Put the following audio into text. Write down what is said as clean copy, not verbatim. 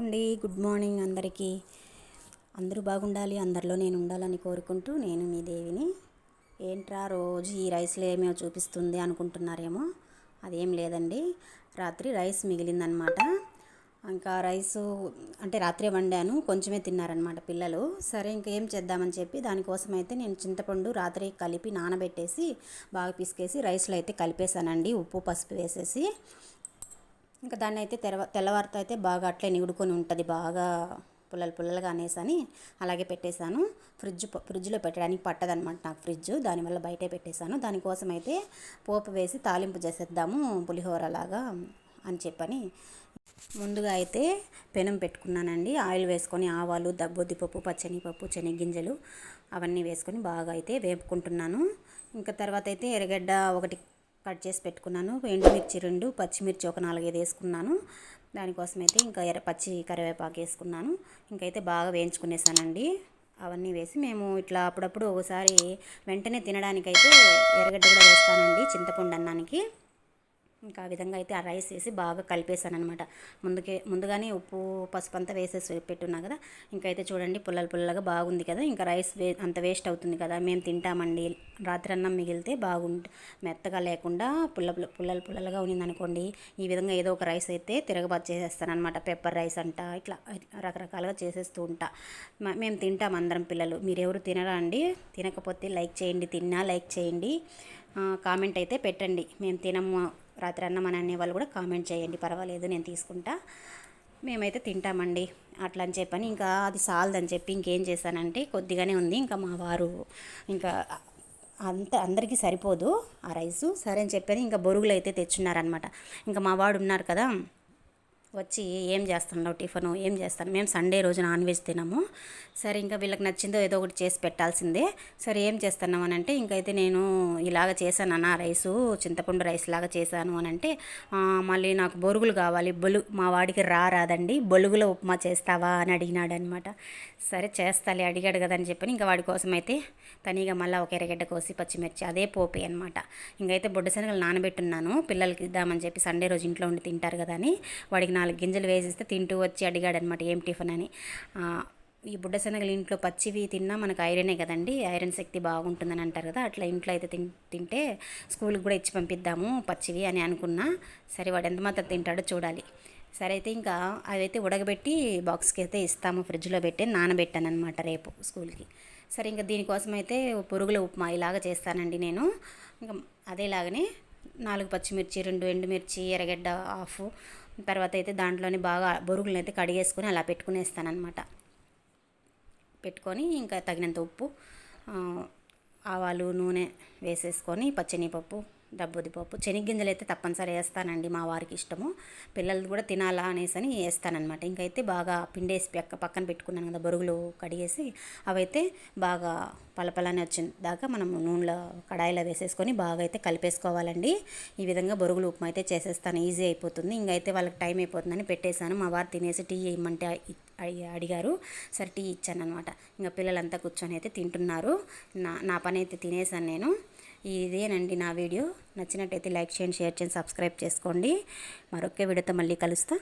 అండి. Good morning అందరికీ. అందరూ బాగుండాలి, అందరిలో నేను ఉండాలని కోరుకుంటూ నేను మీ దేవిని. ఏంట్రా రోజు ఈ రైస్లో ఏమో చూపిస్తుంది అనుకుంటున్నారేమో. అదేం లేదండి, రాత్రి రైస్ మిగిలిందనమాట. ఇంకా రైసు అంటే రాత్రే వండాను, కొంచెమే తిన్నారనమాట పిల్లలు. సరే ఇంకేం చేద్దామని చెప్పి దానికోసం అయితే నేను చింతపండు రాత్రి కలిపి నానబెట్టేసి బాగా పిసికేసి రైస్లో అయితే కలిపేశానండి, ఉప్పు పసుపు వేసేసి. ఇంకా దాన్ని అయితే తెల్లవారితో అయితే బాగా అట్లే నిగుడుకొని ఉంటుంది, బాగా పుల్లలుగా అనేసని అలాగే పెట్టేశాను. ఫ్రిడ్జ్లో పెట్టడానికి పట్టదనమాట నాకు ఫ్రిడ్జ్, దానివల్ల బయటే పెట్టేశాను. దానికోసం అయితే పోపు వేసి తాలింపు చేసేద్దాము పులిహోరలాగా అని చెప్పని ముందుగా అయితే పెనం పెట్టుకున్నానండి. ఆయిల్ వేసుకొని ఆవాలు, దబ్బొద్దిపప్పు, పచ్చనిపప్పు, శనగగింజలు అవన్నీ వేసుకొని బాగా అయితే వేపుకుంటున్నాను. ఇంకా తర్వాత అయితే ఎర్రగడ్డ ఒకటి కట్ చేసి పెట్టుకున్నాను, ఎండుమిర్చి 2, పచ్చిమిర్చి ఒక 4-5 వేసుకున్నాను. దానికోసం అయితే ఇంకా పచ్చి కరివేపాకు వేసుకున్నాను. ఇంకైతే బాగా వేయించుకునేసానండి. అవన్నీ వేసి మేము ఇట్లా అప్పుడప్పుడు ఒకసారి వెంటనే తినడానికైతే ఎర్రగడ్డ కూడా వేస్తానండి చింతపండు అన్నానికి. ఇంకా ఆ విధంగా అయితే ఆ రైస్ వేసి బాగా కలిపేసాను అనమాట. ముందుగానే ఉప్పు పసుపు అంతా వేసేసి పెట్టున్నా కదా. ఇంకైతే చూడండి పుల్లలుగా బాగుంది కదా. ఇంకా రైస్ అంత వేస్ట్ అవుతుంది కదా, మేము తింటామండి. రాత్రి అన్నం మిగిలితే మెత్తగా లేకుండా పుల్లలుగా ఉన్నిందనుకోండి, ఈ విధంగా ఏదో ఒక రైస్ అయితే తిరగబాటు చేసేస్తాను అనమాట. పెప్పర్ రైస్ అంట, ఇట్లా రకరకాలుగా చేసేస్తూ ఉంటా. మేము తింటాం అందరం పిల్లలు. మీరెవరు తినరా అండి? తినకపోతే లైక్ చేయండి, తిన్నా లైక్ చేయండి, కామెంట్ అయితే పెట్టండి. మేము తినము రాత్రి అన్నం అని అనే వాళ్ళు కూడా కామెంట్ చేయండి, పర్వాలేదు నేను తీసుకుంటా. మేమైతే తింటామండి అట్లా అని చెప్పని. ఇంకా అది సాలదని చెప్పి ఇంకేం చేశానంటే కొద్దిగానే ఉంది, ఇంకా మా వారు ఇంకా అందరికీ సరిపోదు ఆ రైసు, సరే అని చెప్పని ఇంకా బొరుగులు అయితే తెచ్చున్నారనమాట. ఇంకా మా వాడు ఉన్నారు కదా, వచ్చి ఏం చేస్తున్నావు టిఫను, ఏం చేస్తాను. మేము సండే రోజు నాన్ వెజ్ తినము. సరే ఇంకా వీళ్ళకి నచ్చిందో ఏదో ఒకటి చేసి పెట్టాల్సిందే. సరే ఏం చేస్తున్నావు అని అంటే, ఇంకైతే నేను ఇలాగ చేశాను అన్న రైసు, చింతపండు రైస్ లాగా చేశాను అని అంటే, మళ్ళీ నాకు బొరుగులు కావాలి, మా వాడికి రాదండి, బొలుగుల ఉప్మా చేస్తావా అని అడిగినాడు అనమాట. సరే చేస్తాలే, అడిగాడు కదా అని చెప్పని ఇంకా వాడి కోసం అయితే తనీగా మళ్ళీ ఒక ఎర్రగడ్డ కోసి పచ్చిమిర్చి అదే పోపే అనమాట. ఇంకైతే బొడ్డశనగలు నానబెట్టున్నాను పిల్లలకి ఇద్దామని చెప్పి, సండే రోజు ఇంట్లో ఉండి తింటారు కదా అని. వాడికి 4 గింజలు వేసిస్తే తింటూ వచ్చి అడిగాడు అనమాట ఏం టిఫిన్ అని. ఈ బుడ్డశనగలు ఇంట్లో పచ్చివి తిన్నా మనకు ఐరనే కదండి, ఐరన్ శక్తి బాగుంటుందని అంటారు కదా. అట్లా ఇంట్లో అయితే తింటే స్కూల్కి కూడా ఇచ్చి పంపిద్దాము పచ్చివి అని అనుకున్నా. సరే వాడు ఎంత మాత్రం తింటాడో చూడాలి. సరే అయితే ఇంకా అవైతే ఉడకబెట్టి బాక్స్కి అయితే ఇస్తాము, ఫ్రిడ్జ్లో పెట్టి నానబెట్టాను అనమాట రేపు స్కూల్కి. సరే ఇంకా దీనికోసం అయితే పురుగుల ఉప్మా ఇలాగ చేస్తానండి నేను. ఇంకా అదేలాగనే 4 పచ్చిమిర్చి, 2 ఎండుమిర్చి, ఎర్రగడ్డ హాఫ్, తర్వాత అయితే దాంట్లోనే బాగా బొరుగులను అయితే కడిగేసుకొని అలా పెట్టుకునేస్తానమాట. పెట్టుకొని ఇంకా తగినంత ఉప్పు, ఆవాలు, నూనె వేసేసుకొని పచ్చనిపప్పు, దబ్బుదిపప్పు, శనగగింజలు అయితే తప్పనిసరి వేస్తానండి, మా వారికి ఇష్టము, పిల్లలు కూడా తినాలా అనేసి వేస్తానమాట. ఇంకైతే బాగా పిండేసి పక్కన పెట్టుకున్నాను కదా బొరుగులు కడిగేసి, అవైతే బాగా పలపలానే వచ్చిన దాకా మనం నూనెలో కడాయిలో వేసేసుకొని బాగా అయితే కలిపేసుకోవాలండి. ఈ విధంగా బొరుగులు ఉప్మా అయితే చేసేస్తాను, ఈజీ అయిపోతుంది. ఇంకైతే వాళ్ళకి టైం అయిపోతుందని పెట్టేశాను. మా వారు తినేసి టీ ఇమ్మంటే అడిగారు, సరే టీ ఇచ్చాను అనమాట. ఇంకా పిల్లలంతా కూర్చొని అయితే తింటున్నారు. నా పని అయితే తినేసాను నేను. ఇదేనండి నా వీడియో. నచ్చినట్టయితే లైక్ చేయండి, షేర్ చేయండి, సబ్స్క్రైబ్ చేసుకోండి. మరొక వీడియోతో మళ్ళీ కలుస్తా.